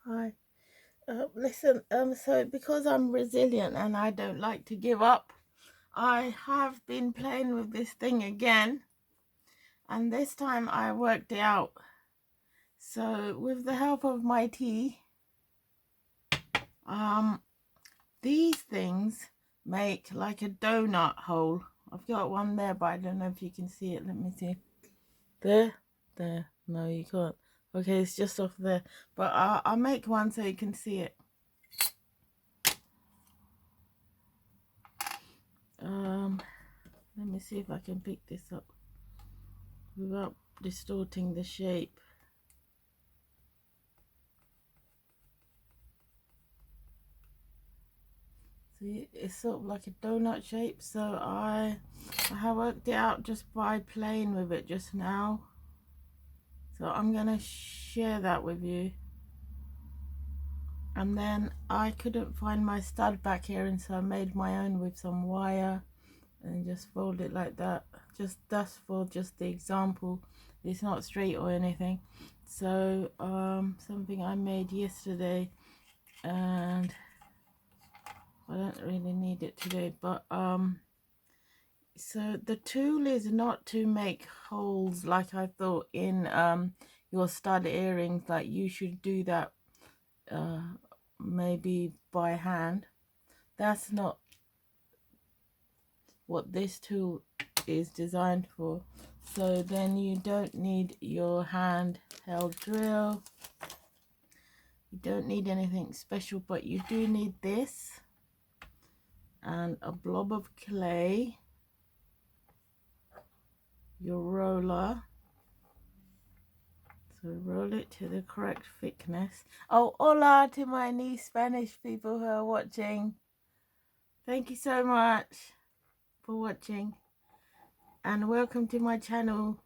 Hi. Listen, so because I'm resilient and I don't like to give up, I have been playing with this thing again, and this time I worked it out. So with the help of my tea, um, these things make like a donut hole. I've got one there, but I don't know if you can see it. Let me see. There. No, you can't. Okay, it's just off there. But I'll make one so you can see it. Let me see if I can pick this up without distorting the shape. See, it's sort of like a donut shape, so I have worked it out just by playing with it just now. So I'm gonna share that with you. And then I couldn't find my stud back here, and so I made my own with some wire and just fold it like that. Just that's for just the example. It's not straight or anything. So something I made yesterday, and I don't really need it today, but so the tool is not to make holes like I thought in your stud earrings. Like you should do that maybe by hand. That's not what this tool is designed for. So then you don't need your handheld drill, you don't need anything special, but you do need this and a blob of clay, your roller. So roll it to the correct thickness. Oh, hola to my new Spanish people who are watching. Thank you so much for watching and welcome to my channel.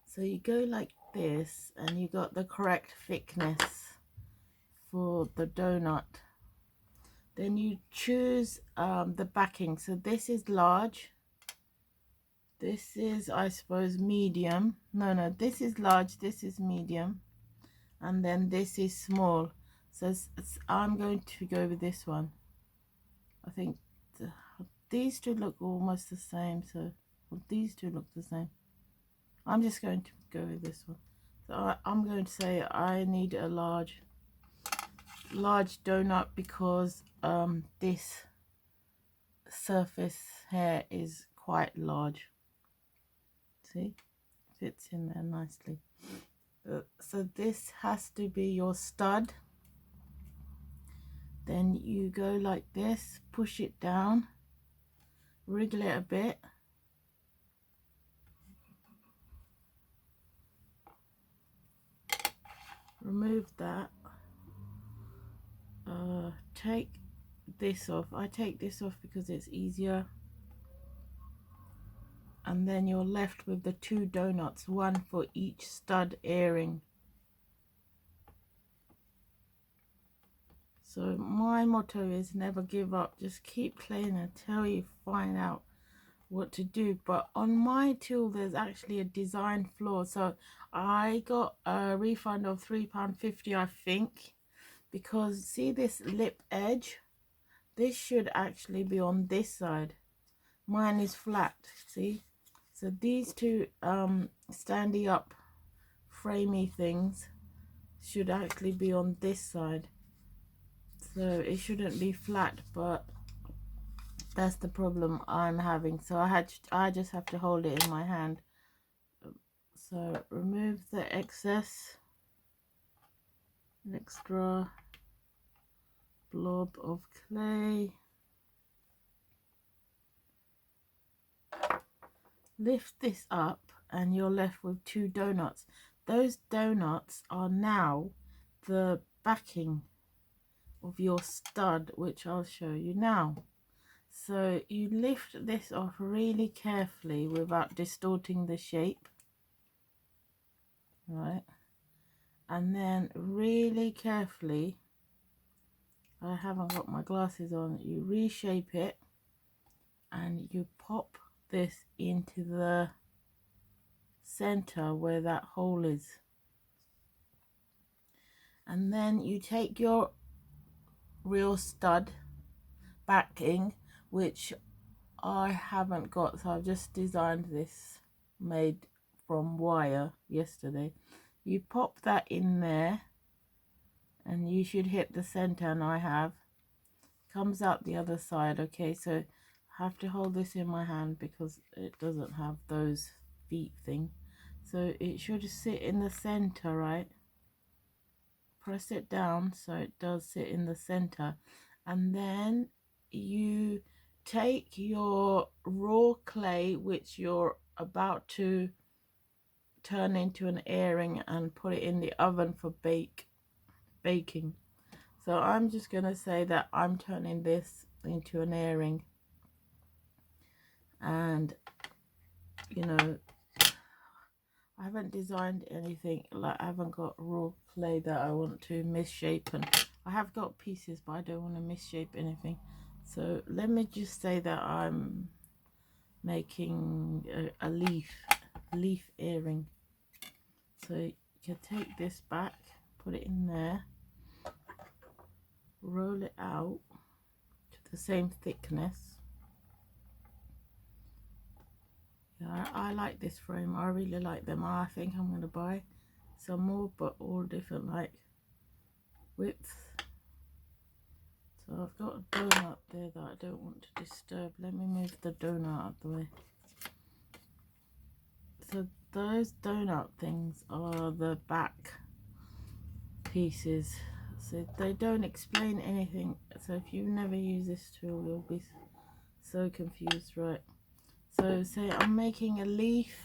So you go like this and you got the correct thickness for the donut. Then you choose the backing. So this is large. This is, I suppose, medium. No, this is large, this is medium. And then this is small. So I'm going to go with this one. I think these two look almost the same. So these two look the same. I'm just going to go with this one. So I'm going to say I need a large donut because this surface here is quite large. See, fits in there nicely. So this has to be your stud. Then you go like this, push it down, wriggle it a bit, remove that, take this off. I take this off because it's easier. And then you're left with the two donuts, one for each stud earring. So my motto is never give up, just keep playing until you find out what to do. But on my tool there's actually a design flaw, so I got a refund of £3.50 I think, because see this lip edge, this should actually be on this side. Mine is flat, see? So these two standy up framey things should actually be on this side, so it shouldn't be flat, but that's the problem I'm having. So I just have to hold it in my hand. So remove the excess, extra blob of clay, lift this up, and you're left with two donuts. Those donuts are now the backing of your stud, which I'll show you now. So you lift this off really carefully without distorting the shape, right? And then really carefully, I haven't got my glasses on, you reshape it and you pop this into the center where that hole is. And then you take your real stud backing, which I haven't got, so I've just designed this, made from wire yesterday. You pop that in there and you should hit the center, and I have. Comes out the other side. Okay, so I have to hold this in my hand because it doesn't have those feet thing, so it should sit in the center, right? Press it down so it does sit in the center, and then you take your raw clay, which you're about to turn into an earring, and put it in the oven for baking. So I'm just gonna say that I'm turning this into an earring, and you know, I haven't designed anything, like I haven't got raw clay that I want to misshapen. I have got pieces, but I don't want to misshape anything. So let me just say that I'm making a leaf earring. So you can take this back, put it in there, roll it out to the same thickness. Yeah, I like this frame. I really like them. I think I'm going to buy some more, but all different like widths. So I've got a donut there that I don't want to disturb. Let me move the donut out of the way. So those donut things are the back pieces. So they don't explain anything. So if you never use this tool, you'll be so confused, right? So say I'm making a leaf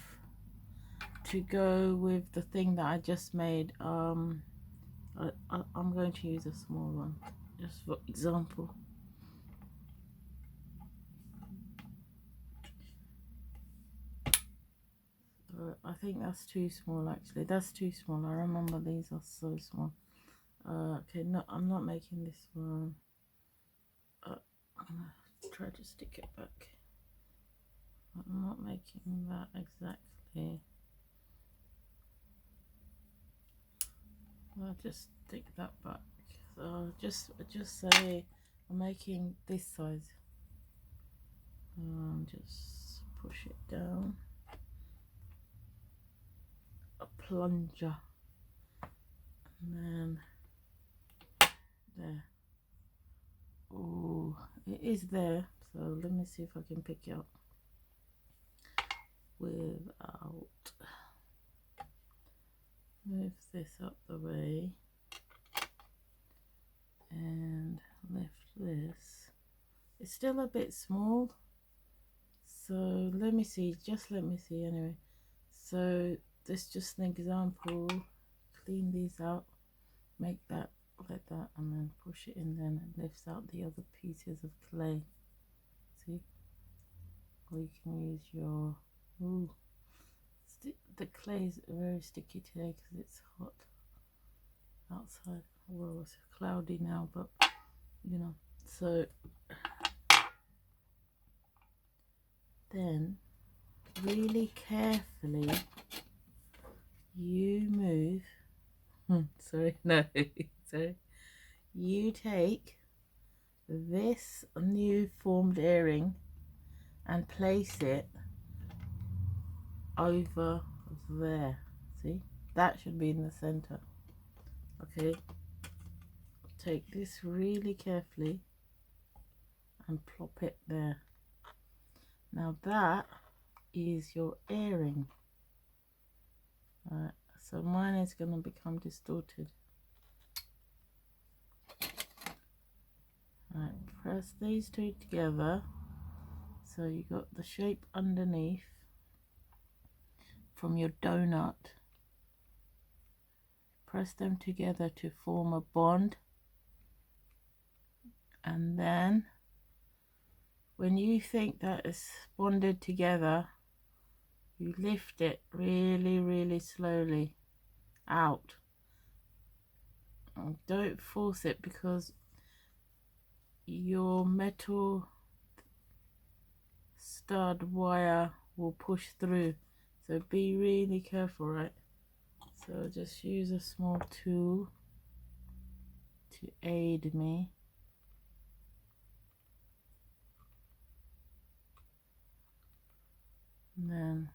to go with the thing that I just made. I'm going to use a small one just for example. I think that's too small, actually. That's too small. I remember these are so small. Okay, no, I'm not making this one. I'm gonna try to stick it back. I'm not making that exactly. I'll just stick that back. So just say I'm making this size. Just push it down. A plunger, and then there. Oh, it is there. So let me see if I can pick it up without. Move this up the way and lift this. It's still a bit small, so let me see, just let me see anyway. So this is just an example. Clean these out, make that like that, and then push it in, then it lifts out the other pieces of clay. See, or you can use your the clay is very sticky today because it's hot outside. Well, it's cloudy now, but you know. So then really carefully you move sorry, no sorry, you take this new formed earring and place it over there. See, that should be in the center. Okay, take this really carefully and plop it there. Now that is your earring. Alright, so mine is going to become distorted. Alright, press these two together so you got the shape underneath from your donut. Press them together to form a bond, and then when you think that it's bonded together, you lift it really slowly out. And don't force it because your metal stud wire will push through, so be really careful, right? So just use a small tool to aid me. And then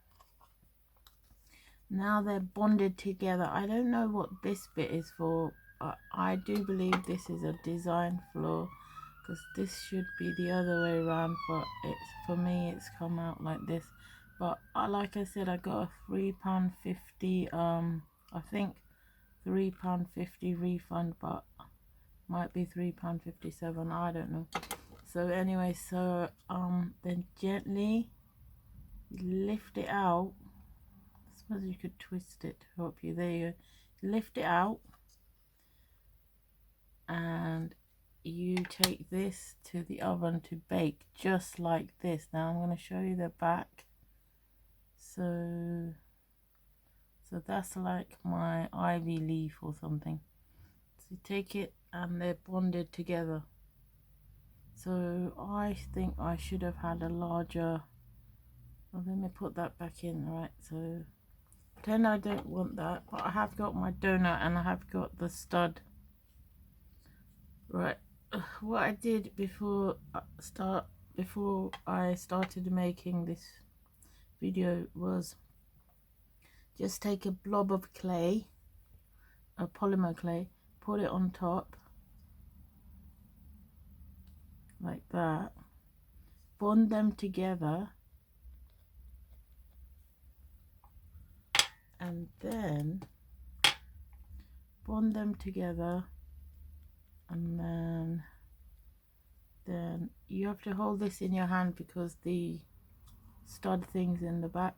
now they're bonded together. I don't know what this bit is for. I do believe this is a design flaw, because this should be the other way around, but it's, for me, it's come out like this. But like I said, I got a £3.50 I think £3.50 refund, but might be £3.57, I don't know. So anyway, so then gently lift it out. I suppose you could twist it to help you. There you go. Lift it out, and you take this to the oven to bake just like this. Now I'm going to show you the back. So that's like my ivy leaf or something. So you take it and they're bonded together. So I think I should have had a larger, well, let me put that back in. Right, so pretend I don't want that, but I have got my donut and I have got the stud. Right, what I did before I started making this video was just take a blob of clay, a polymer clay, put it on top like that, bond them together, and then bond them together, and then you have to hold this in your hand because the stud thing's in the back.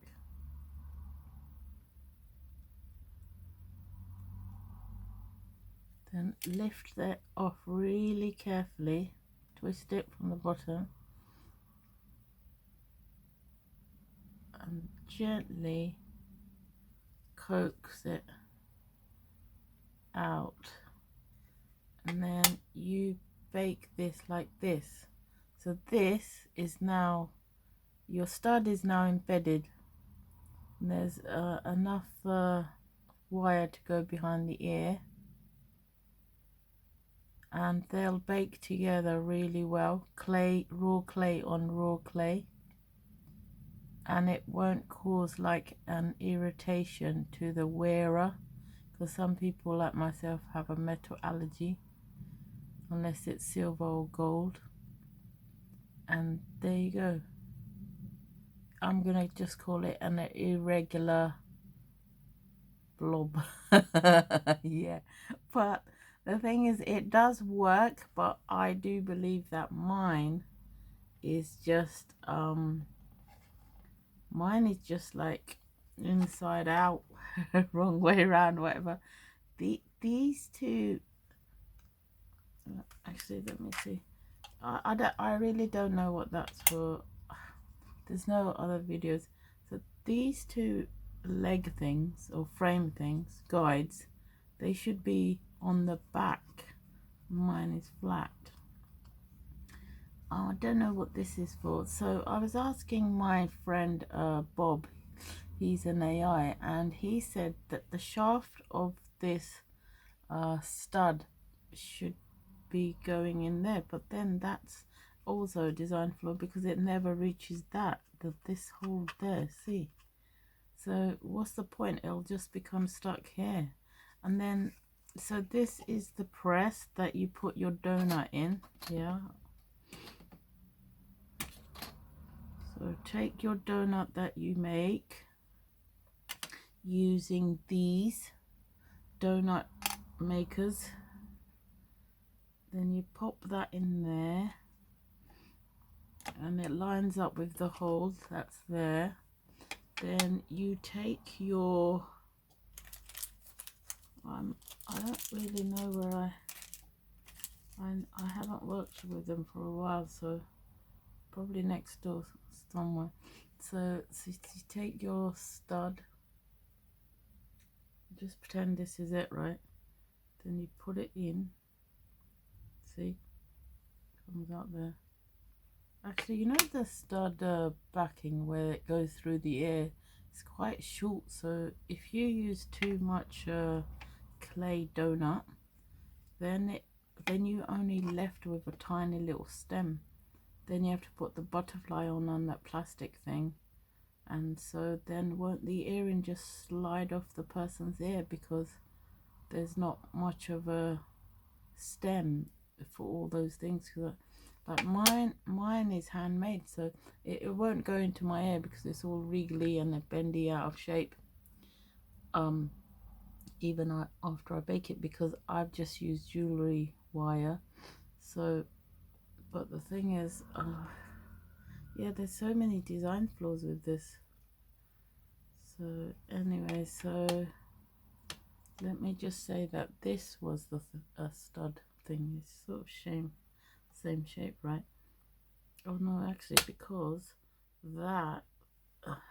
Then lift that off really carefully, twist it from the bottom, and gently coax it out, and then you bake this like this. So this is now, your stud is now embedded, and there's enough wire to go behind the ear, and they'll bake together really well. Clay, raw clay on raw clay, and it won't cause like an irritation to the wearer, because some people like myself have a metal allergy unless it's silver or gold. And there you go. I'm gonna just call it an irregular blob. Yeah, but the thing is, it does work, but I do believe that mine is just like inside out, wrong way around, whatever. These two, actually, let me see. I really don't know what that's for. There's no other videos. So these two leg things or frame things, guides, they should be on the back. Mine is flat. I don't know what this is for. So I was asking my friend Bob, he's an AI, and he said that the shaft of this stud should be going in there, but then that's also a design flaw because it never reaches this hole there, see? So what's the point? It'll just become stuck here. And then, so this is the press that you put your donut in. Yeah, so take your donut that you make using these donut makers, then you pop that in there, and it lines up with the holes that's there. Then you take your I don't really know where I haven't worked with them for a while, so probably next door somewhere. So you take your stud, just pretend this is it, right? Then you put it in, see, comes out there. Actually, you know the stud backing where it goes through the air, it's quite short, so if you use too much clay donut, then but then you're only left with a tiny little stem. Then you have to put the butterfly on that plastic thing, and so then won't the earring just slide off the person's ear because there's not much of a stem for all those things. Like mine is handmade, so it won't go into my ear because it's all wriggly and bendy out of shape, even after I bake it, because I've just used jewelry wire. So but the thing is, yeah, there's so many design flaws with this. So anyway, so let me just say that this was the stud thing. It's sort of same shape, right? Oh no, actually, because that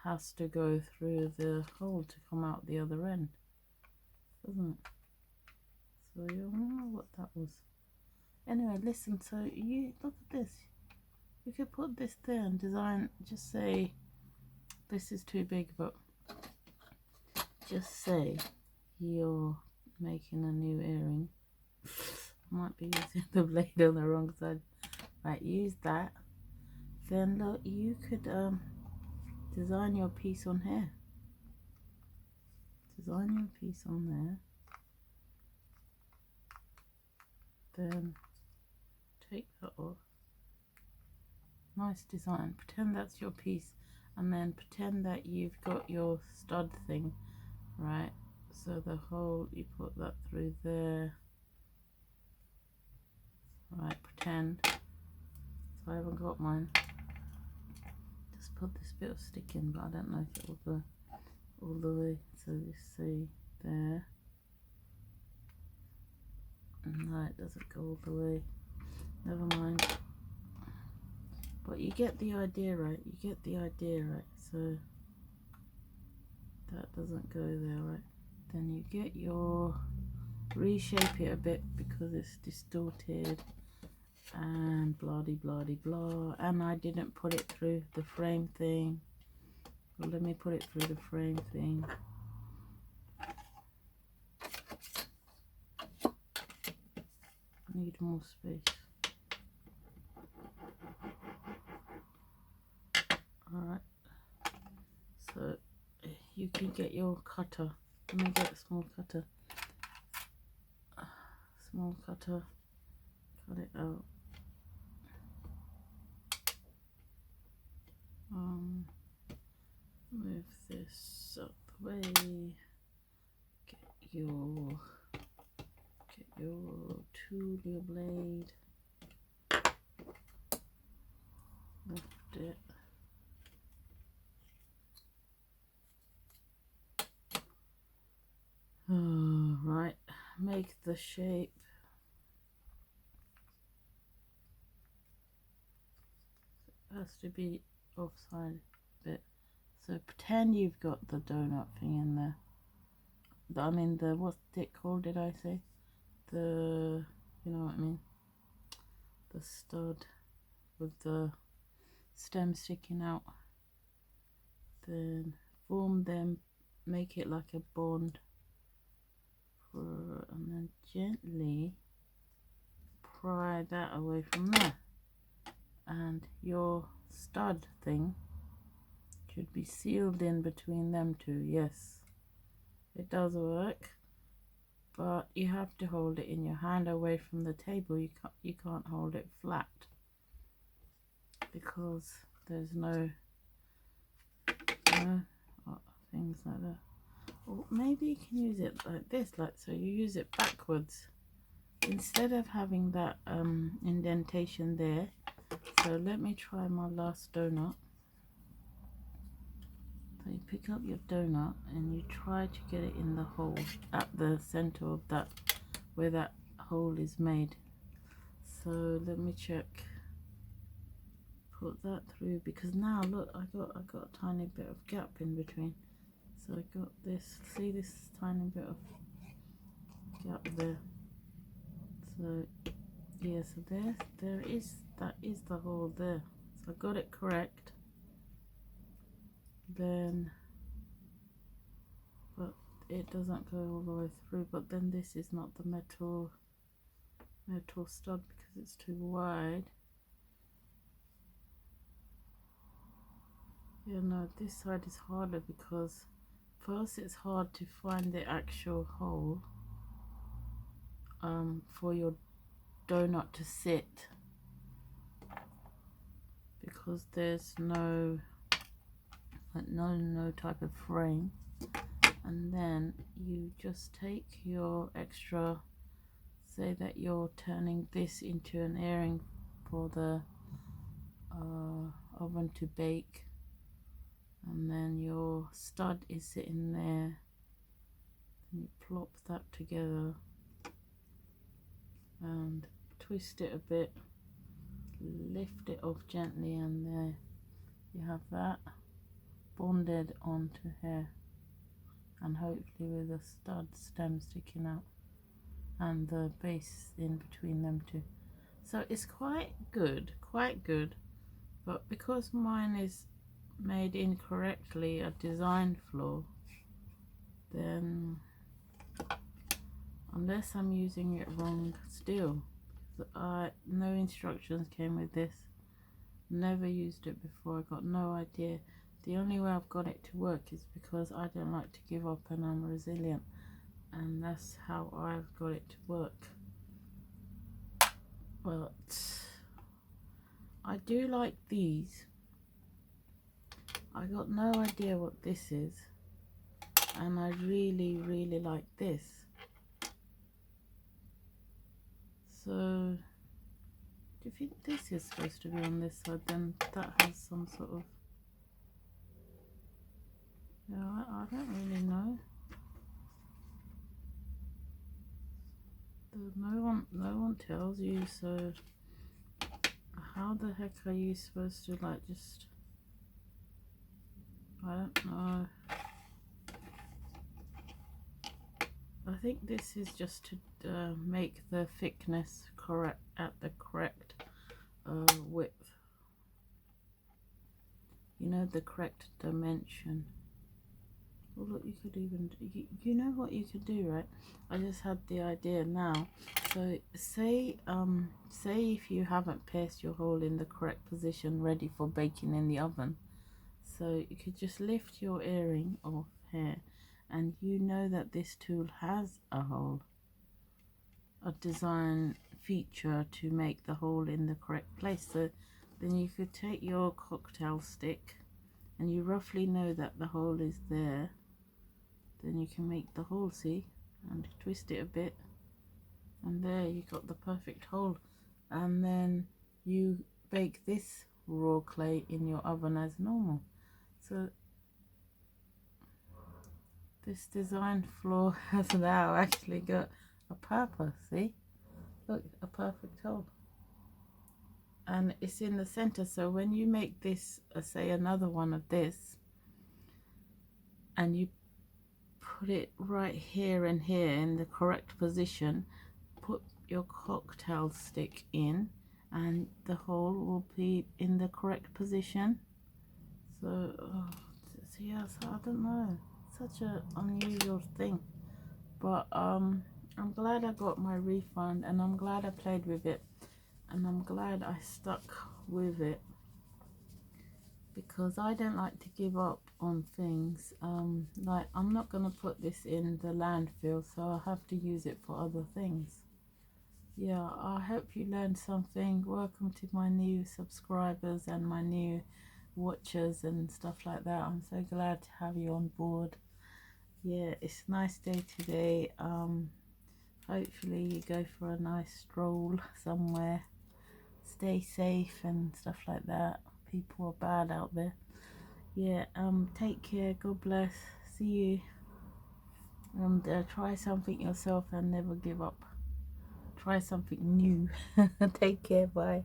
has to go through the hole to come out the other end, doesn't it? So you don't know what that was. Anyway, listen, so you look at this. You could put this there and design, just say, this is too big, but just say you're making a new earring. Might be using the blade on the wrong side. Right, use that. Then look, you could design your piece on here. Design your piece on there. Then take that off. Nice design. Pretend that's your piece, and then pretend that you've got your stud thing, right? So the hole, you put that through there. Right, pretend. So I haven't got mine. Just put this bit of stick in, but I don't know if it will go all the way. So you see there. No, it doesn't go all the way. Never mind. But you get the idea, right? You get the idea, right? So that doesn't go there, right? Then you get your, reshape it a bit because it's distorted and bloody blah, and I didn't put it through the frame thing. Well, let me put it through the frame thing. I need more space. Alright, so you can get your cutter. Let me get a small cutter. Small cutter. Cut it out. Move this up the way. Get your tool, your blade. Lift it. Right, make the shape. It has to be offside a bit. So pretend you've got the donut thing in there. I mean the, what's it called, did I say? The, you know what I mean? The stud with the stem sticking out. Then form them, make it like a bond. And then gently pry that away from there, and your stud thing should be sealed in between them two. Yes, it does work, but you have to hold it in your hand away from the table. You can't hold it flat because there's no things like that. Or maybe you can use it like this, like so. You use it backwards instead of having that indentation there. So let me try my last donut. So you pick up your donut and you try to get it in the hole at the center of that, where that hole is made. So let me check. Put that through, because now look, I got a tiny bit of gap in between. So I got this, see this tiny bit of gap there. So yeah, so that is the hole there. So I got it correct. Then, but it doesn't go all the way through. But then this is not the metal. metal stud because it's too wide. Yeah, no, this side is harder because first it's hard to find the actual hole for your donut to sit, because there's no type of frame. And then you just take your extra, say that you're turning this into an airing for the oven to bake, and then your stud is sitting there, and you plop that together and twist it a bit, lift it off gently, and there you have that bonded onto here, and hopefully with a stud stem sticking out and the base in between them two. So it's quite good, but because mine is made incorrectly, a design flaw, then unless I'm using it wrong still, no instructions came with this, never used it before, I got no idea. The only way I've got it to work is because I don't like to give up and I'm resilient, and that's how I've got it to work. But I do like these. I got no idea what this is, and I really like this. So do you think this is supposed to be on this side? Then that has some sort of, yeah, I don't really know. No one tells you, so how the heck are you supposed to, like, just, I don't know. I think this is just to make the thickness correct at the correct width, you know, the correct dimension. Well, look, you could even, you know what you could do, right? I just had the idea now. So say if you haven't pierced your hole in the correct position ready for baking in the oven, so you could just lift your earring off here, and you know that this tool has a hole, a design feature to make the hole in the correct place. So then you could take your cocktail stick, and you roughly know that the hole is there, then you can make the hole, see, and twist it a bit, and there you got the perfect hole. And then you bake this raw clay in your oven as normal. So this design flaw has now actually got a purpose, see, look, a perfect hole, and it's in the center. So when you make this, say another one of this, and you put it right here and here in the correct position, put your cocktail stick in, and the hole will be in the correct position. So yes, I don't know, such an unusual thing, but I'm glad I got my refund, and I'm glad I played with it, and I'm glad I stuck with it, because I don't like to give up on things. Like, I'm not gonna put this in the landfill, so I have to use it for other things. Yeah, I hope you learned something. Welcome to my new subscribers and my new watchers and stuff like that. I'm so glad to have you on board. Yeah, it's a nice day today. Hopefully you go for a nice stroll somewhere. Stay safe and stuff like that. People are bad out there. Yeah, take care, God bless, see you, and try something yourself and never give up. Try something new. Take care, bye.